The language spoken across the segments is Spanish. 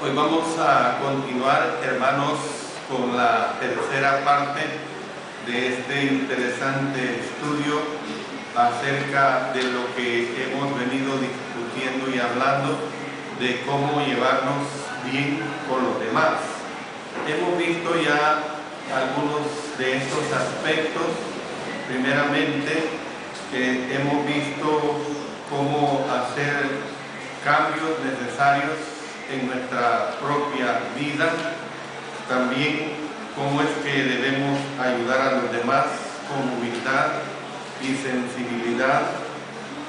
Hoy vamos a continuar, hermanos, con la tercera parte de este interesante estudio acerca de lo que hemos venido discutiendo y hablando de cómo llevarnos bien con los demás. Hemos visto ya algunos de estos aspectos. Primeramente, hemos visto cómo hacer cambios necesarios en nuestra propia vida, también cómo es que debemos ayudar a los demás con humildad y sensibilidad,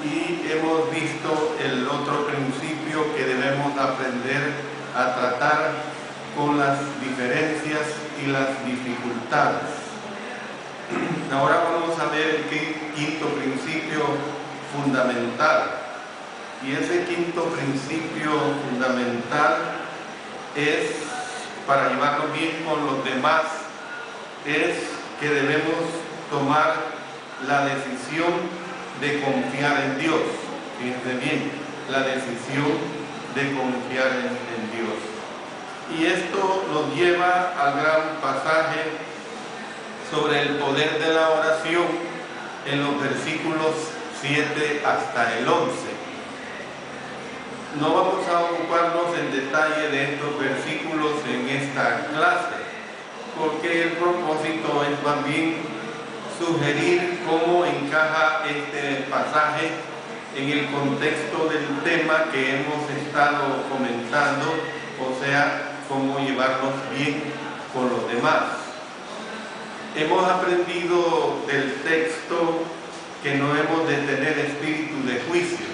y hemos visto el otro principio que debemos aprender a tratar con las diferencias y las dificultades. Ahora vamos a ver el quinto principio fundamental. Y ese quinto principio fundamental es, para llevarnos bien con los demás, es que debemos tomar la decisión de confiar en Dios. Fíjense bien, la decisión de confiar en Dios. Y esto nos lleva al gran pasaje sobre el poder de la oración en los versículos 7 hasta el 11. No vamos a ocuparnos en detalle de estos versículos en esta clase, porque el propósito es también sugerir cómo encaja este pasaje en el contexto del tema que hemos estado comentando, o sea, cómo llevarnos bien con los demás. Hemos aprendido del texto que no hemos de tener espíritu de juicio,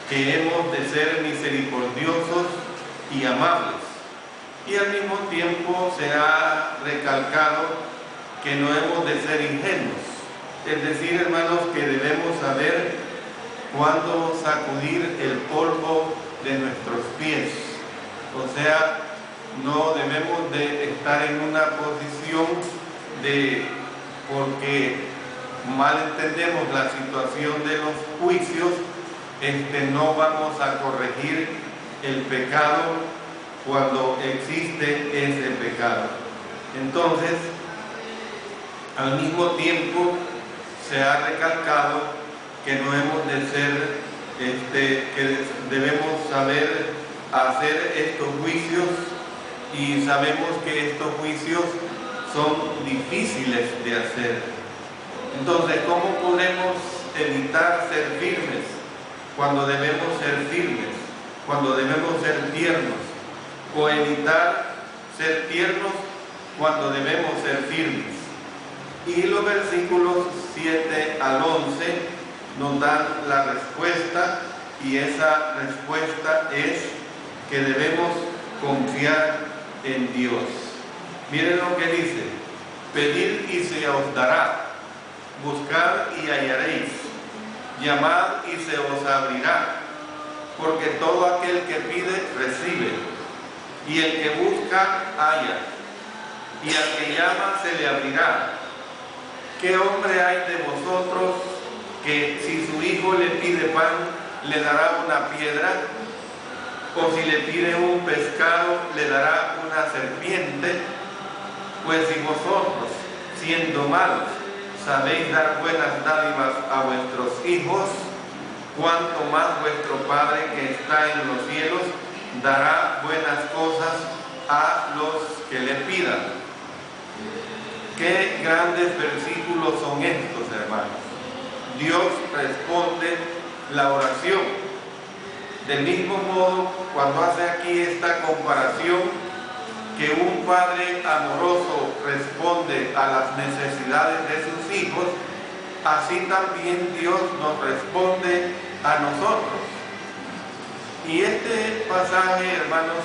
que hemos de ser misericordiosos y amables. Y al mismo tiempo se ha recalcado que no hemos de ser ingenuos. Es decir, hermanos, que debemos saber cuándo sacudir el polvo de nuestros pies. O sea, no debemos de estar en una posición de, porque mal entendemos la situación de los juicios, no vamos a corregir el pecado cuando existe ese pecado. Entonces, al mismo tiempo se ha recalcado que no hemos de ser, que debemos saber hacer estos juicios, y sabemos que estos juicios son difíciles de hacer. Entonces, ¿cómo podemos evitar ser firmes cuando debemos ser firmes, cuando debemos ser tiernos, o evitar ser tiernos cuando debemos ser firmes? Y los versículos 7 al 11 nos dan la respuesta, y esa respuesta es que debemos confiar en Dios. Miren lo que dice: pedid y se os dará, buscad y hallaréis, llamad y se os abrirá, porque todo aquel que pide, recibe, y el que busca, halla, y al que llama, se le abrirá. ¿Qué hombre hay de vosotros que si su hijo le pide pan, le dará una piedra? ¿O si le pide un pescado, le dará una serpiente? Pues si vosotros, siendo malos, sabéis dar buenas dádivas a vuestros hijos, cuánto más vuestro Padre que está en los cielos dará buenas cosas a los que le pidan. Qué grandes versículos son estos, hermanos. Dios responde la oración. Del mismo modo, cuando hace aquí esta comparación, que un padre amoroso responde a las necesidades de sus hijos, así también Dios nos responde a nosotros. Y este pasaje, hermanos,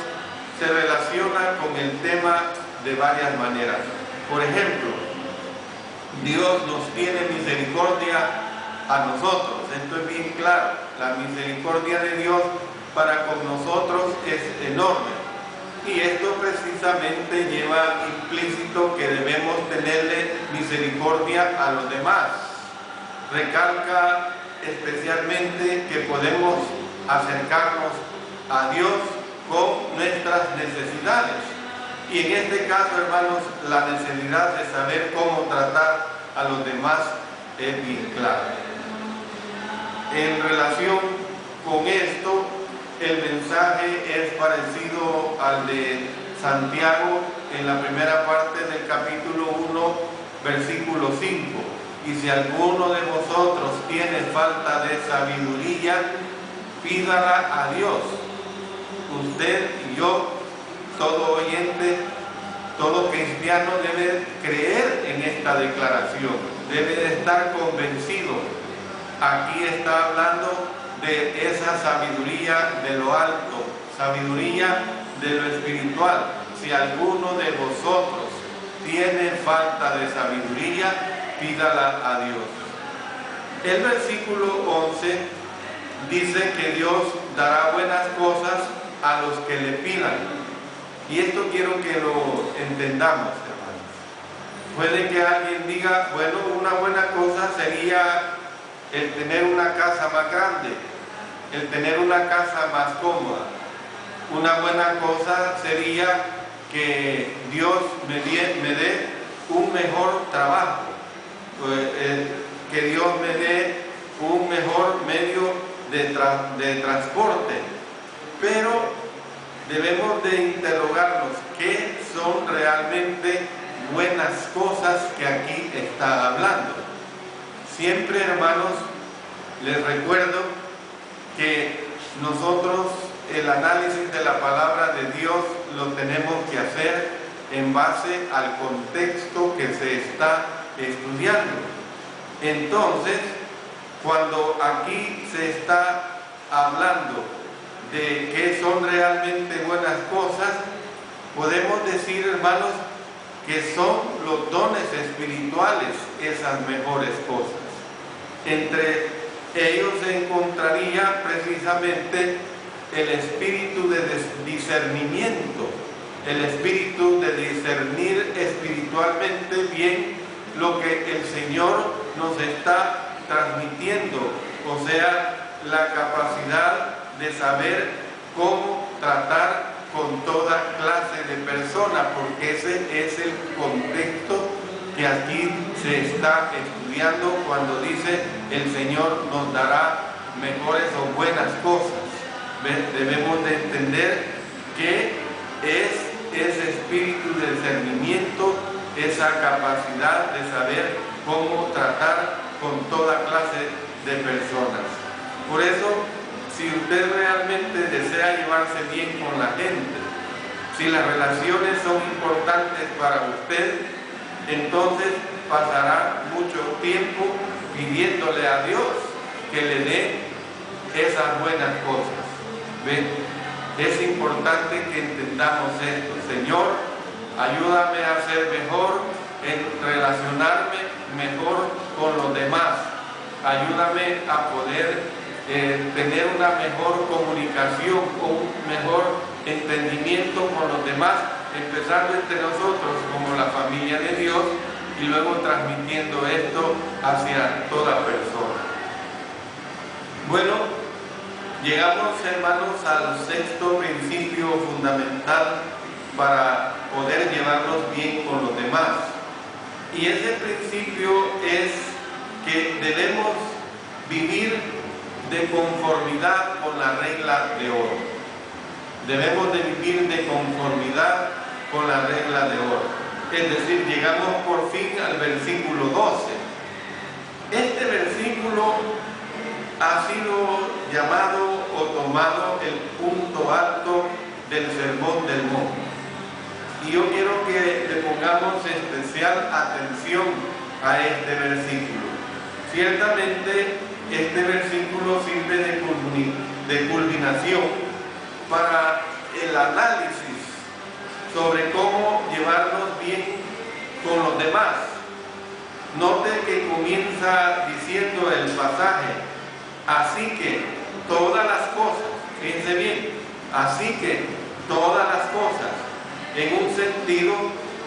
se relaciona con el tema de varias maneras. Por ejemplo, Dios nos tiene misericordia a nosotros. Esto es bien claro. La misericordia de Dios para con nosotros es enorme. Y esto precisamente lleva implícito que debemos tenerle misericordia a los demás. Recalca especialmente que podemos acercarnos a Dios con nuestras necesidades. Y en este caso, hermanos, la necesidad de saber cómo tratar a los demás es bien clara. En relación con esto, el mensaje es parecido al de Santiago en la primera parte del capítulo 1, versículo 5. Y si alguno de vosotros tiene falta de sabiduría, pídala a Dios. Usted y yo, todo oyente, todo cristiano debe creer en esta declaración, debe de estar convencido. Aquí está hablando de esa sabiduría de lo alto, sabiduría de lo espiritual. Si alguno de vosotros tiene falta de sabiduría, pídala a Dios. El versículo 11 dice que Dios dará buenas cosas a los que le pidan. Y esto quiero que lo entendamos, hermanos. Puede que alguien diga, bueno, una buena cosa sería el tener una casa más grande, el tener una casa más cómoda. Una buena cosa sería que Dios me dé un mejor trabajo, que Dios me dé un mejor medio de transporte. Pero debemos de interrogarnos qué son realmente buenas cosas que aquí está hablando. Siempre, hermanos, les recuerdo que nosotros el análisis de la palabra de Dios lo tenemos que hacer en base al contexto que se está estudiando. Entonces, cuando aquí se está hablando de qué son realmente buenas cosas, podemos decir, hermanos, que son los dones espirituales esas mejores cosas. Entre ellos se encontraría precisamente el espíritu de discernimiento, el espíritu de discernir espiritualmente bien lo que el Señor nos está transmitiendo, o sea, la capacidad de saber cómo tratar con toda clase de personas, porque ese es el contexto que aquí se está estudiando cuando dice el Señor nos dará mejores o buenas cosas. Debemos de entender que es ese espíritu de discernimiento, esa capacidad de saber cómo tratar con toda clase de personas. Por eso, si usted realmente desea llevarse bien con la gente, si las relaciones son importantes para usted, entonces pasará mucho tiempo pidiéndole a Dios que le dé esas buenas cosas. ¿Ven? Es importante que entendamos esto. Señor, ayúdame a ser mejor en relacionarme mejor con los demás. Ayúdame a poder tener una mejor comunicación, un mejor entendimiento con los demás, empezando entre nosotros como la familia de Dios y luego transmitiendo esto hacia toda persona. Bueno, llegamos, hermanos, al sexto principio fundamental para poder llevarnos bien con los demás. Y ese principio es que debemos vivir de conformidad con la regla de oro. Debemos de vivir de conformidad con la regla de oro. Es decir, llegamos por fin al versículo 12. Este versículo ha sido llamado o tomado el punto alto del Sermón del Monte. Y yo quiero que le pongamos especial atención a este versículo. Ciertamente, este versículo sirve de culminación para el análisis sobre cómo llevarnos bien con los demás. Note que comienza diciendo el pasaje, así que todas las cosas, fíjense bien, así que todas las cosas, en un sentido,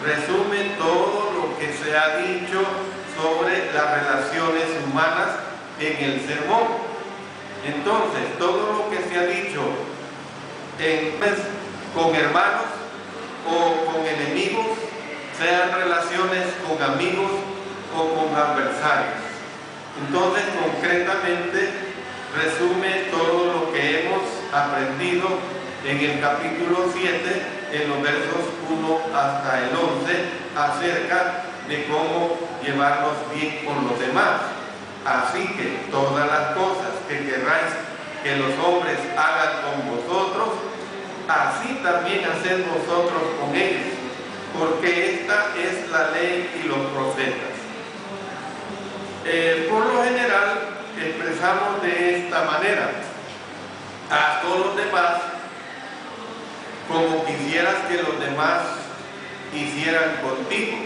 resume todo lo que se ha dicho sobre las relaciones humanas en el sermón. Entonces, todo lo que se ha dicho con hermanos o con enemigos, sean relaciones con amigos o con adversarios. Entonces, concretamente, resume todo lo que hemos aprendido en el capítulo 7, en los versos 1 hasta el 11, acerca de cómo llevarnos bien con los demás. Así que todas las cosas que queráis que los hombres hagan con vosotros, así también haced vosotros con ellos, porque esta es la ley y los profetas. Por lo general expresamos de esta manera: haz con los demás como quisieras que los demás hicieran contigo.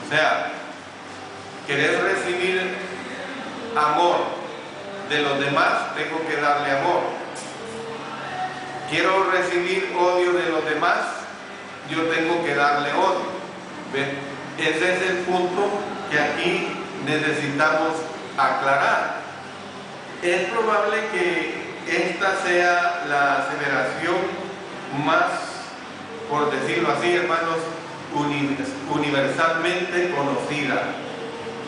O sea, querés recibir amor de los demás, tengo que darle amor. Quiero recibir odio de los demás, yo tengo que darle odio. ¿Ven? Ese es el punto que aquí necesitamos aclarar. Es probable que esta sea la aseveración más, por decirlo así, hermanos, universalmente conocida.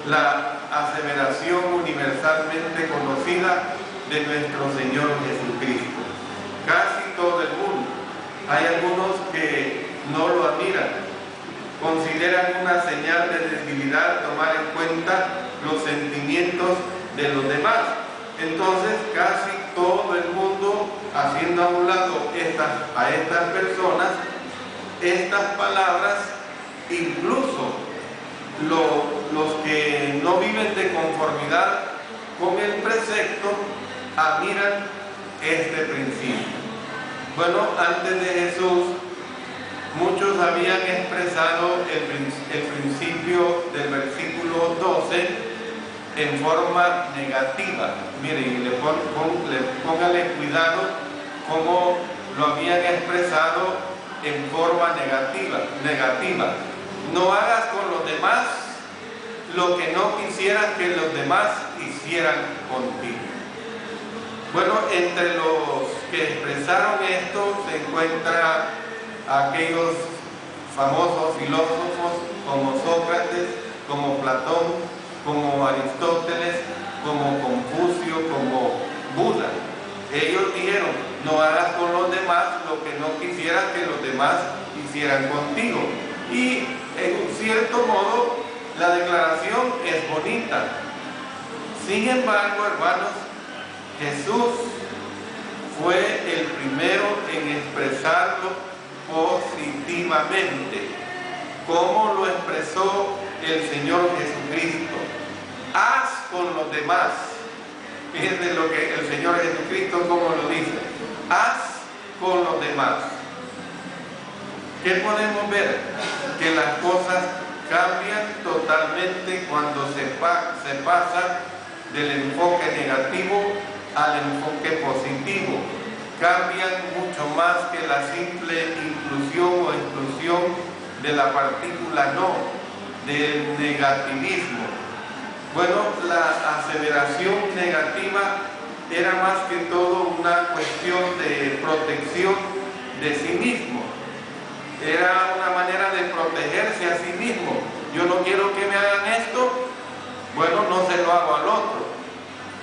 La aseveración universalmente conocida de nuestro Señor Jesucristo. Casi todo el mundo. Hay algunos que no lo admiran, consideran una señal de debilidad tomar en cuenta los sentimientos de los demás. Entonces, casi todo el mundo, haciendo a un lado a estas personas, estas palabras, incluso los que no viven de conformidad con el precepto, admiran este principio. Bueno, antes de Jesús, muchos habían expresado el principio del versículo 12 en forma negativa. Miren, póngale cuidado cómo lo habían expresado en forma negativa. No hagas con los demás lo que no quisieras que los demás hicieran contigo. Bueno, entre los que expresaron esto se encuentra aquellos famosos filósofos como Sócrates, como Platón, como Aristóteles, como Confucio, como Buda. Ellos dijeron: no hagas con los demás lo que no quisieras que los demás hicieran contigo. Y en un cierto modo la declaración es bonita. Sin embargo, hermanos, Jesús fue el primero en expresarlo positivamente. ¿Cómo lo expresó el Señor Jesucristo? Haz con los demás. Fíjense lo que el Señor Jesucristo cómo lo dice: haz con los demás. ¿Qué podemos ver? Que las cosas cambian totalmente cuando se pasa del enfoque negativo al enfoque positivo. Cambian mucho más que la simple inclusión o exclusión de la partícula no, del negativismo. Bueno, la aseveración negativa era más que todo una cuestión de protección de sí mismo. Era una manera de protegerse a sí mismo. Yo no quiero que me hagan esto, bueno, no se lo hago al otro.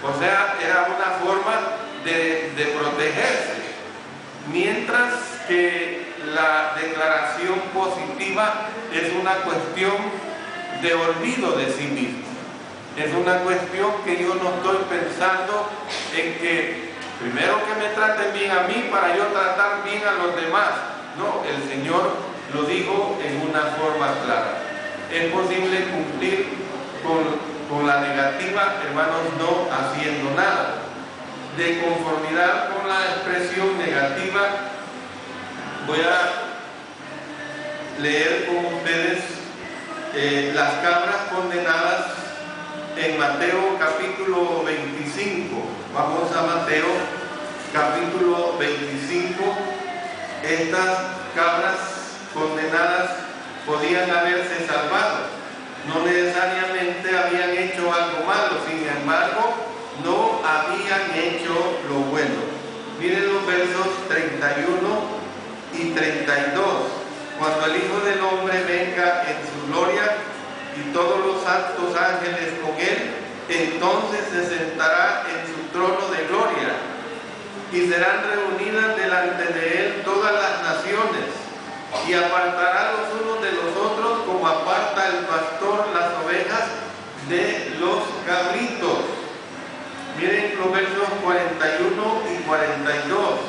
O sea, era una forma de protegerse. Mientras que la declaración positiva es una cuestión de olvido de sí mismo. Es una cuestión que yo no estoy pensando en que primero que me traten bien a mí para yo tratar bien a los demás. No, el Señor lo dijo en una forma clara. Es posible cumplir con la negativa, hermanos, no haciendo nada. De conformidad con la expresión negativa, voy a leer con ustedes las cabras condenadas en Mateo capítulo 25. Vamos a Mateo capítulo 25. Estas cabras condenadas podían haberse salvado. No necesariamente habían hecho algo malo, sin embargo, no habían hecho lo bueno. Miren los versos 31 y 32. Cuando el Hijo del Hombre venga en su gloria y todos los santos ángeles con él, entonces se sentará en su trono de gloria y serán reunidas delante de él todas las naciones, y apartará los unos de los otros como aparta el pastor las ovejas de los cabritos. Miren los versos 41 y 42.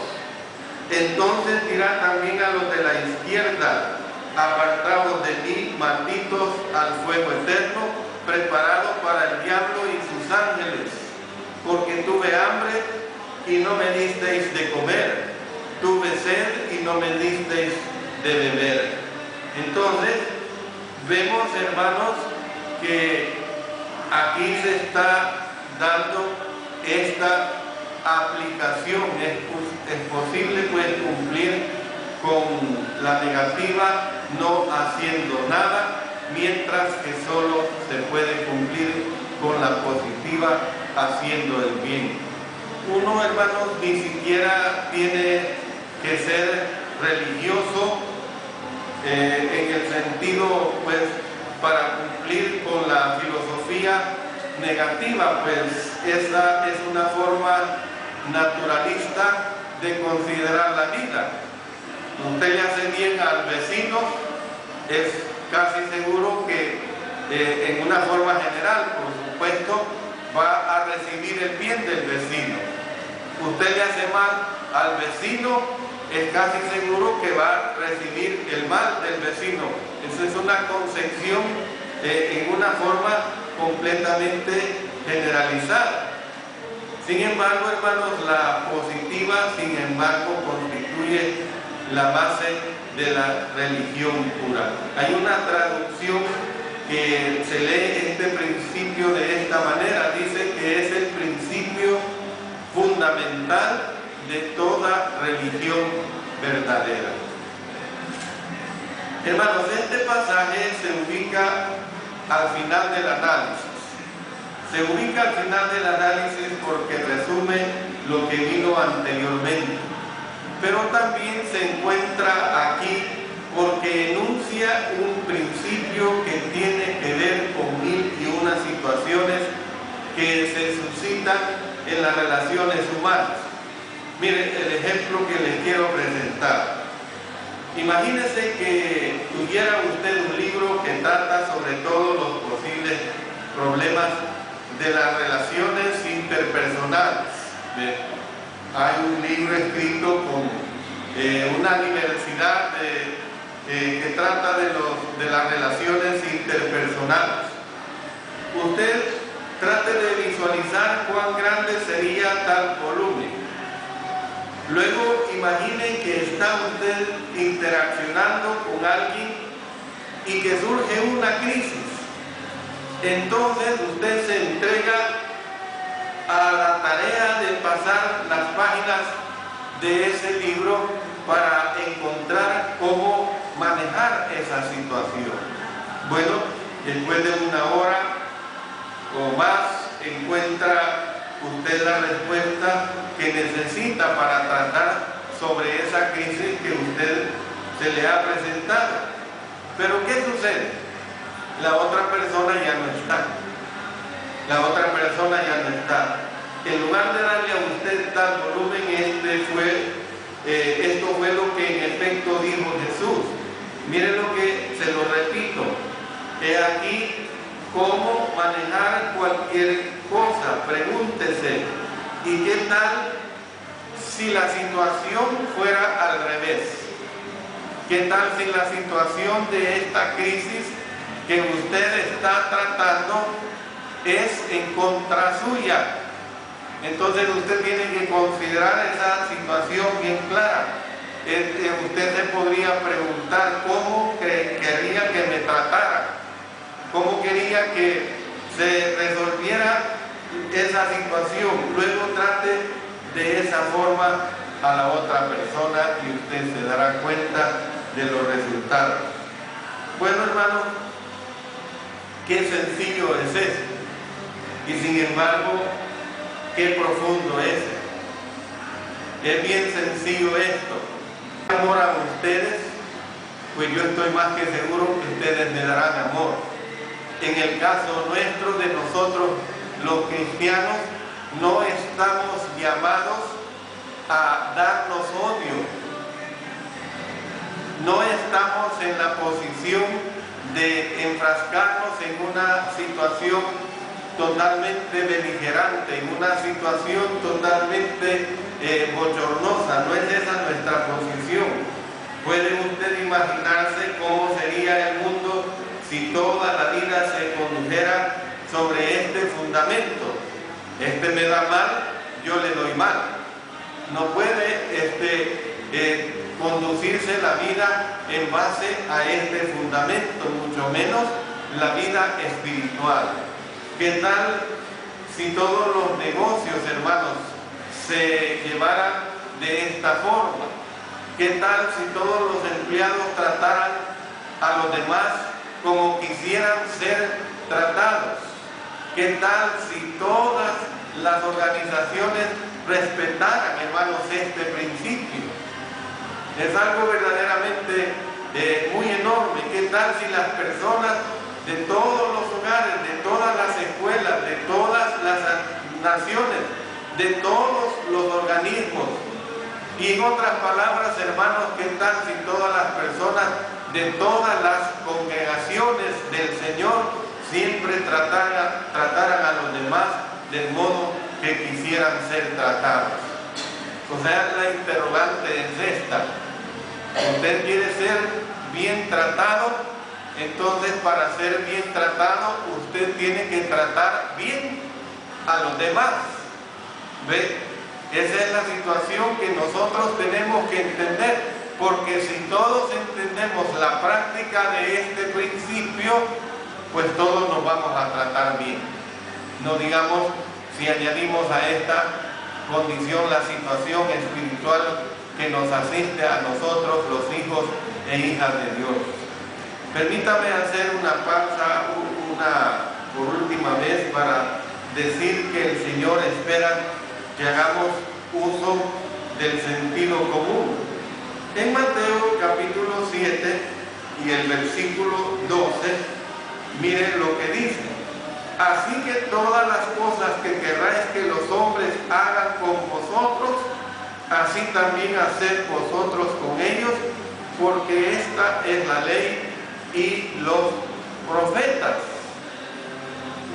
Entonces dirá también a los de la izquierda: apartados de mí, malditos, al fuego eterno, preparado para el diablo y sus ángeles, porque tuve hambre y no me disteis de comer, tuve sed y no me disteis de beber. Entonces, vemos, hermanos, que aquí se está dando esta aplicación. Es posible pues cumplir con la negativa no haciendo nada, mientras que solo se puede cumplir con la positiva haciendo el bien. Uno, hermanos, ni siquiera tiene que ser religioso en el sentido pues para cumplir con la filosofía negativa, pues esa es una forma naturalista de considerar la vida. Usted le hace bien al vecino, es casi seguro que en una forma general, por supuesto, va a recibir el bien del vecino. Usted le hace mal al vecino, es casi seguro que va a recibir el mal del vecino. Esa es una concepción en una forma completamente generalizada. Sin embargo, hermanos, la positiva, sin embargo, constituye la base de la religión pura. Hay una traducción que se lee este principio de esta manera, dice que es el principio fundamental de toda religión verdadera. Hermanos, este pasaje se ubica al final del análisis. Se ubica al final del análisis porque resume lo que vino anteriormente, pero también se encuentra aquí porque enuncia un principio que tiene que ver con mil y una situaciones que se suscitan en las relaciones humanas. Miren el ejemplo que les quiero presentar. Imagínese que tuviera usted un libro que trata sobre todos los posibles problemas de las relaciones interpersonales. Hay un libro escrito con una universidad que trata de las relaciones interpersonales. Usted trate de visualizar cuán grande sería tal volumen. Luego imagine que está usted interaccionando con alguien y que surge una crisis. Entonces usted se entrega a la tarea de pasar las páginas de ese libro para encontrar cómo manejar esa situación. Bueno, después de una hora o más encuentra usted la respuesta que necesita para tratar sobre esa crisis que usted se le ha presentado. Pero ¿qué sucede? La otra persona ya no está. La otra persona ya no está. En lugar de darle a usted tal volumen, esto fue lo que en efecto dijo Jesús. Miren lo que, se lo repito, he aquí cómo manejar cualquier cosa. Pregúntese, ¿y qué tal si la situación fuera al revés? ¿Qué tal si la situación de esta crisis que usted está tratando es en contra suya? Entonces usted tiene que considerar esa situación bien clara. Usted se podría preguntar cómo quería que me tratara, cómo quería que se resolviera esa situación. Luego trate de esa forma a la otra persona y usted se dará cuenta de los resultados. Bueno, hermano, qué sencillo es esto. Y sin embargo, qué profundo es. Es bien sencillo esto. amor a ustedes, pues yo estoy más que seguro que ustedes me darán amor. En el caso nuestro, de nosotros los cristianos, no estamos llamados a darnos odio. No estamos en la posición de enfrascarnos en una situación totalmente beligerante, en una situación totalmente bochornosa. No es esa nuestra posición. ¿Puede usted imaginarse cómo sería el mundo si toda la vida se condujera sobre este fundamento? Este me da mal, yo le doy mal. No puede conducirse la vida en base a este fundamento, mucho menos la vida espiritual. ¿Qué tal si todos los negocios, hermanos, se llevaran de esta forma? ¿Qué tal si todos los empleados trataran a los demás como quisieran ser tratados? ¿Qué tal si todas las organizaciones respetaran, hermanos, este principio? Es algo verdaderamente muy enorme. ¿Qué tal si las personas de todos los hogares, de todas las escuelas, de todas las naciones, de todos los organismos, y en otras palabras, hermanos, qué tal si todas las personas de todas las congregaciones del Señor siempre trataran a los demás del modo que quisieran ser tratados? O sea, la interrogante es esta: ¿usted quiere ser bien tratado? Entonces, para ser bien tratado, usted tiene que tratar bien a los demás. ¿Ve? Esa es la situación que nosotros tenemos que entender, porque si todos entendemos la práctica de este principio, pues todos nos vamos a tratar bien. No digamos si añadimos a esta condición la situación espiritual que nos asiste a nosotros, los hijos e hijas de Dios. Permítame hacer una pausa, por última vez, para decir que el Señor espera que hagamos uso del sentido común. En Mateo capítulo 7 y el versículo 12, miren lo que dice: así que todas las cosas que querráis que los hombres hagan con vosotros, así también haced vosotros con ellos, porque esta es la ley y los profetas.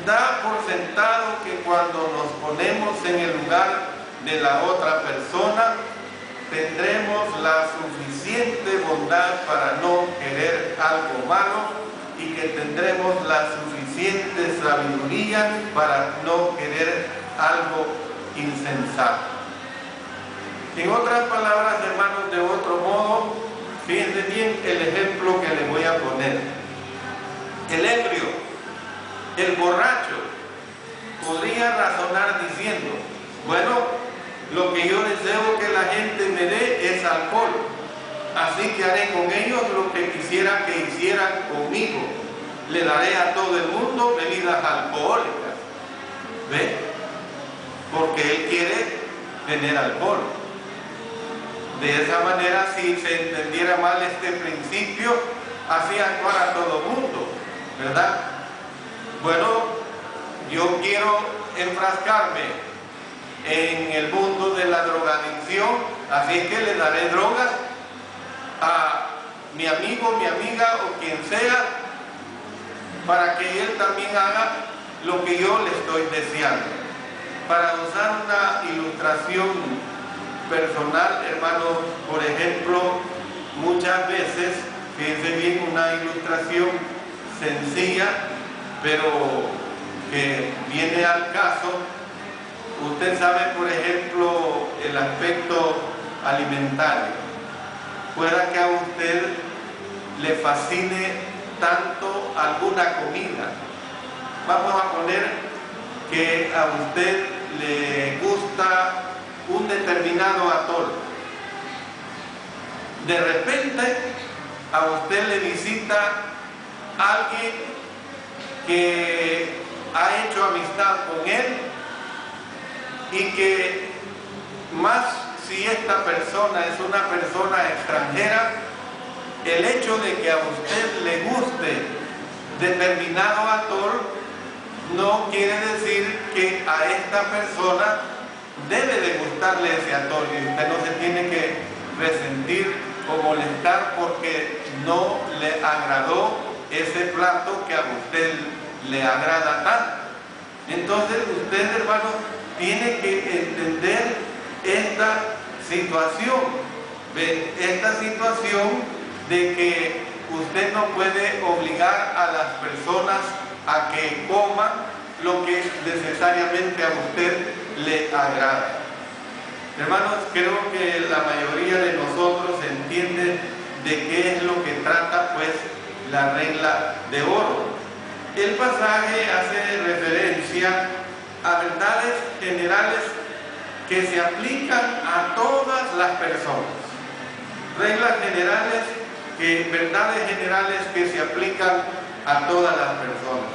Da por sentado que cuando nos ponemos en el lugar de la otra persona, tendremos la suficiente bondad para no querer algo malo, y que tendremos la suficiente sabiduría para no querer algo insensato. En otras palabras, hermanos, de otro modo, fíjense bien el ejemplo que le voy a poner. El ebrio, el borracho, podría razonar diciendo: bueno, lo que yo deseo que la gente me dé es alcohol, así que haré con ellos lo que quisiera que hicieran conmigo. Le daré a todo el mundo bebidas alcohólicas. ¿Ve? Porque él quiere tener alcohol. De esa manera, si se entendiera mal este principio, así actuara todo el mundo, ¿verdad? Bueno, yo quiero enfrascarme en el mundo de la drogadicción, así es que le daré drogas a mi amigo, mi amiga o quien sea, para que él también haga lo que yo le estoy deseando. Para usar una ilustración personal, hermanos, por ejemplo, muchas veces, fíjense bien, una ilustración sencilla, pero que viene al caso. Usted sabe, por ejemplo, el aspecto alimentario. Pueda que a usted le fascine tanto alguna comida. Vamos a poner que a usted le gusta un determinado atol. De repente a usted le visita alguien que ha hecho amistad con él y que más si esta persona es una persona extranjera, el hecho de que a usted le guste determinado actor no quiere decir que a esta persona debe de gustarle ese actor, y usted no se tiene que resentir o molestar porque no le agradó ese plato que a usted le agrada tanto. Entonces usted, hermano, tiene que entender esta situación, esta situación de que usted no puede obligar a las personas a que coman lo que necesariamente a usted le agrada. Hermanos, creo que la mayoría de nosotros entiende de qué es lo que trata pues la regla de oro. El pasaje hace referencia a verdades generales que se aplican a todas las personas. Reglas generales, verdades generales que se aplican a todas las personas.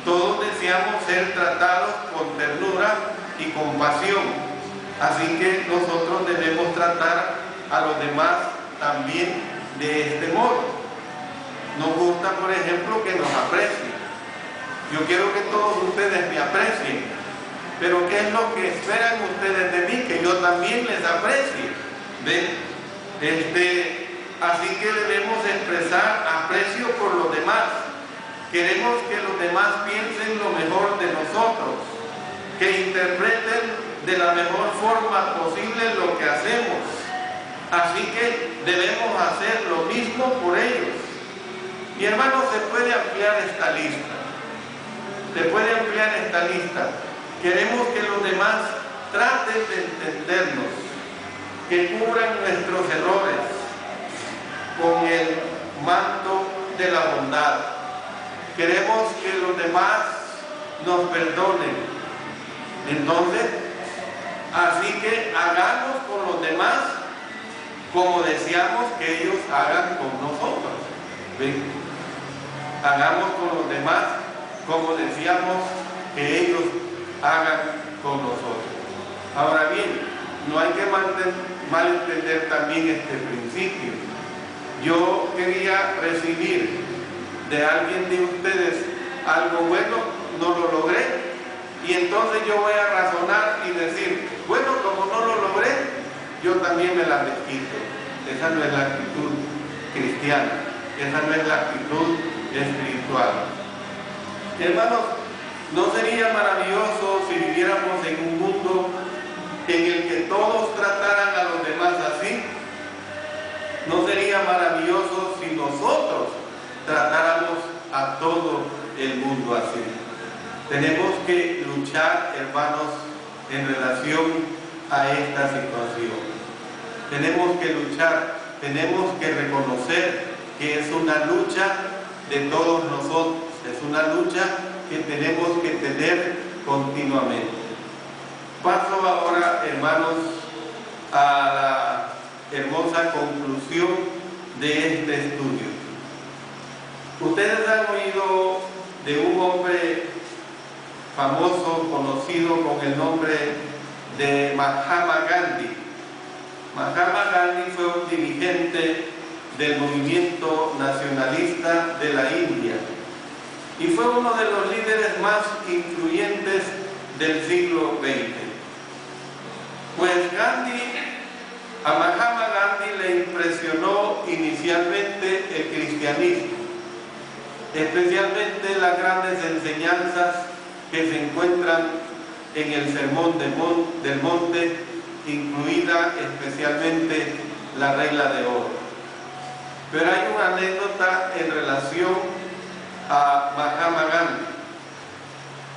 Todos deseamos ser tratados con ternura y compasión. Así que nosotros debemos tratar a los demás también de este modo. Nos gusta, por ejemplo, que nos aprecien. Yo quiero que todos ustedes me aprecien, pero ¿qué es lo que esperan ustedes de mí? Que yo también les aprecie. ¿Ven? Así que debemos expresar aprecio por los demás. Queremos que los demás piensen lo mejor de nosotros, que interpreten de la mejor forma posible lo que hacemos. Así que debemos hacer lo mismo por ellos. Mi hermano, se puede ampliar esta lista. Se puede ampliar esta lista. Queremos que los demás traten de entendernos, que cubran nuestros errores con el manto de la bondad. Queremos que los demás nos perdonen. Entonces, así que hagamos con los demás como deseamos que ellos hagan con nosotros. ¿Ven? Hagamos con los demás como deseamos que ellos hagan con nosotros. Ahora bien, no hay que malentender también este principio. Yo quería recibir de alguien de ustedes algo bueno, no lo logré, y entonces yo voy a razonar y decir, bueno, como no lo logré, yo también me la desquito. Esa no es la actitud cristiana, esa no es la actitud espiritual. Hermanos, ¿no sería maravilloso si viviéramos en un mundo en el que todos trataran a los demás así? ¿No sería maravilloso si nosotros tratáramos a todo el mundo así? Tenemos que luchar, hermanos, en relación a esta situación. Tenemos que luchar, tenemos que reconocer que es una lucha de todos nosotros, es una lucha que tenemos que tener continuamente. Paso ahora, hermanos, a la hermosa conclusión de este estudio. Ustedes han oído de un hombre famoso, conocido con el nombre de Mahatma Gandhi. Mahatma Gandhi fue un dirigente del movimiento nacionalista de la India y fue uno de los líderes más influyentes del siglo XX. Pues a Mahatma Gandhi le impresionó inicialmente el cristianismo, especialmente las grandes enseñanzas que se encuentran en el Sermón del Monte, incluida especialmente la regla de oro. Pero hay una anécdota en relación a Mahatma Gandhi,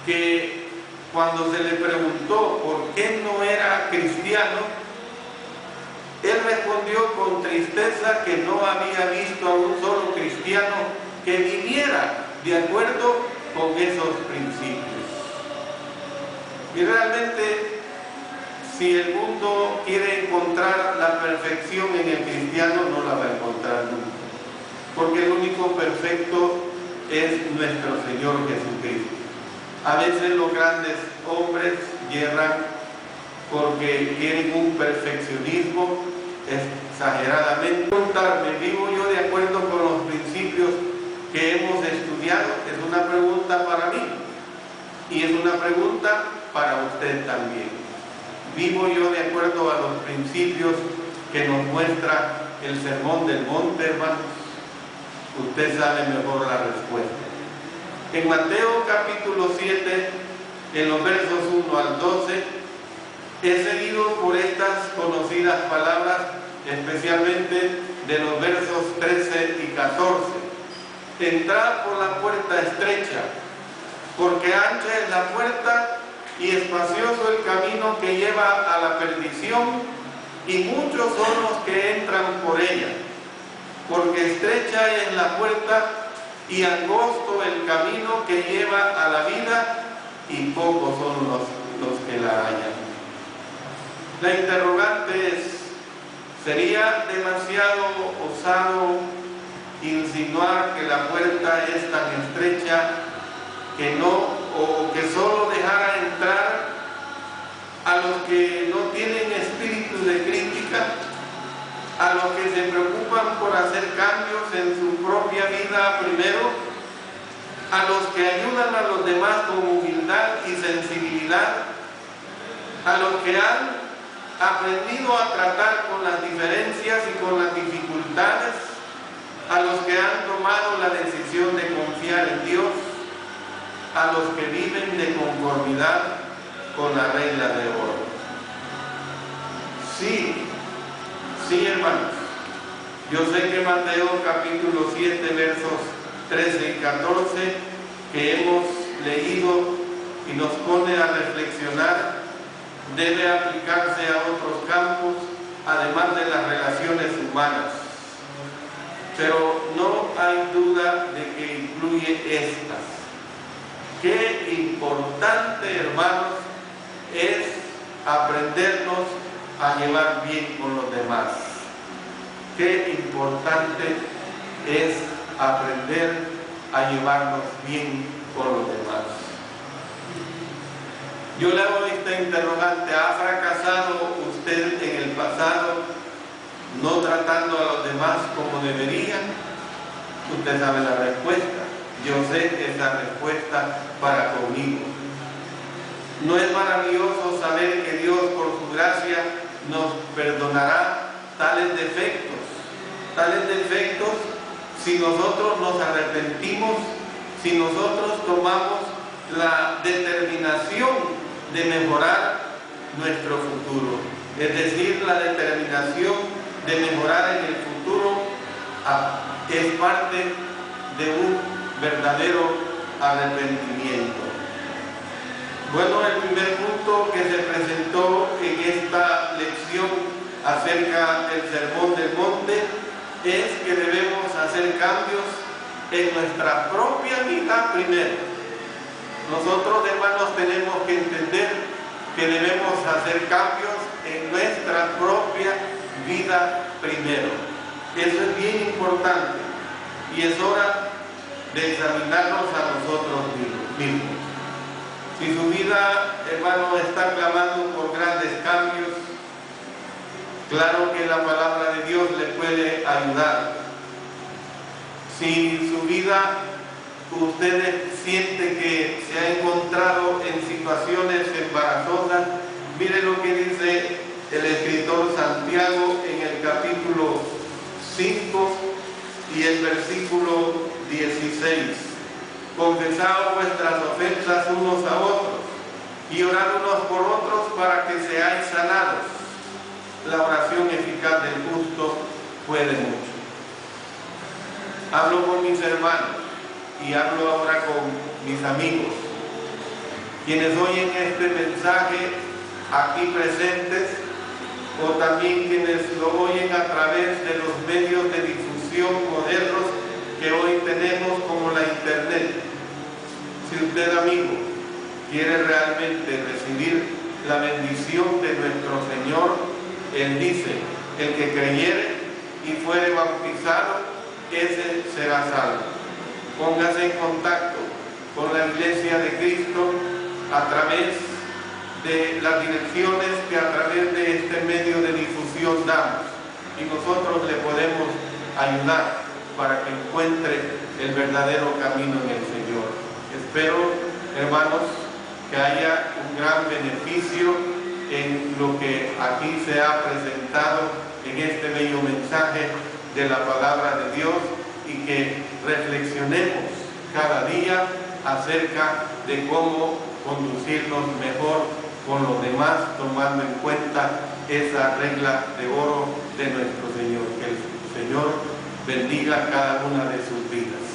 que cuando se le preguntó por qué no era cristiano, él respondió con tristeza que no había visto a un solo cristiano que viviera de acuerdo con esos principios. Y realmente, si el mundo quiere encontrar la perfección en el cristiano, no la va a encontrar nunca, porque el único perfecto es nuestro Señor Jesucristo. A veces los grandes hombres yerran, porque tienen un perfeccionismo exageradamente. Preguntarme, ¿vivo yo de acuerdo con los principios que hemos estudiado? Es una pregunta para mí y es una pregunta para usted también. ¿Vivo yo de acuerdo a los principios que nos muestra el Sermón del Monte, hermanos? Usted sabe mejor la respuesta. En Mateo capítulo 7, en los versos 1 al 12, he seguido por estas conocidas palabras, especialmente de los versos 13 y 14. Entrad por la puerta estrecha, porque ancha es la puerta y espacioso el camino que lleva a la perdición, y muchos son los que entran por ella. Porque estrecha es la puerta y angosto el camino que lleva a la vida, y pocos son los que la hallan. La interrogante es: ¿sería demasiado osado insinuar que la puerta es tan estrecha que no, o que solo dejara entrar a los que no tienen espíritu de crítica, a los que se preocupan por hacer cambios en su propia vida primero, a los que ayudan a los demás con humildad y sensibilidad, a los que han aprendido a tratar con las diferencias y con las dificultades, a los que han tomado la decisión de confiar en Dios, a los que viven de conformidad con la regla de oro? Sí, hermanos, yo sé que Mateo capítulo 7 versos 13 y 14 que hemos leído y nos pone a reflexionar debe aplicarse a otros campos, además de las relaciones humanas, pero no hay duda de que incluye estas. Qué importante, hermanos, es aprendernos a llevar bien con los demás. Qué importante es aprender a llevarnos bien con los demás. Yo le hago esta interrogante: ¿ha fracasado usted en el pasado no tratando a los demás como deberían? Usted sabe la respuesta. Yo sé esa respuesta para conmigo. ¿No es maravilloso saber que Dios, por su gracia, nos perdonará tales defectos si nosotros nos arrepentimos, si nosotros tomamos la determinación de mejorar nuestro futuro? Es decir, la determinación de mejorar en el futuro es parte de un verdadero arrepentimiento. Bueno, el primer punto que se presentó en esta lección acerca del Sermón del Monte es que debemos hacer cambios en nuestra propia vida primero. Nosotros, hermanos, tenemos que entender que debemos hacer cambios en nuestra propia vida primero. Eso es bien importante y es hora de examinarnos a nosotros mismos. Si su vida, hermano, está clamando por grandes cambios, claro que la palabra de Dios le puede ayudar. Si su vida, usted siente que se ha encontrado en situaciones embarazosas, mire lo que dice el escritor Santiago en el capítulo 5 y el versículo 16. Confesad vuestras ofensas unos a otros y orad unos por otros para que seáis sanados. La oración eficaz del justo puede mucho. Hablo con mis hermanos y hablo ahora con mis amigos, quienes oyen este mensaje aquí presentes, o también quienes lo oyen a través de los medios de difusión modernos que hoy tenemos, como la internet. Si usted, amigo, quiere realmente recibir la bendición de nuestro Señor, Él dice: el que creyere y fuere bautizado, ese será salvo. Póngase en contacto con la Iglesia de Cristo a través de las direcciones que a través de este medio de difusión damos, y nosotros le podemos ayudar para que encuentre el verdadero camino en el Señor. Espero, hermanos, que haya un gran beneficio en lo que aquí se ha presentado en este bello mensaje de la palabra de Dios, y que reflexionemos cada día acerca de cómo conducirnos mejor con los demás, tomando en cuenta esa regla de oro de nuestro Señor. Que el Señor bendiga cada una de sus vidas.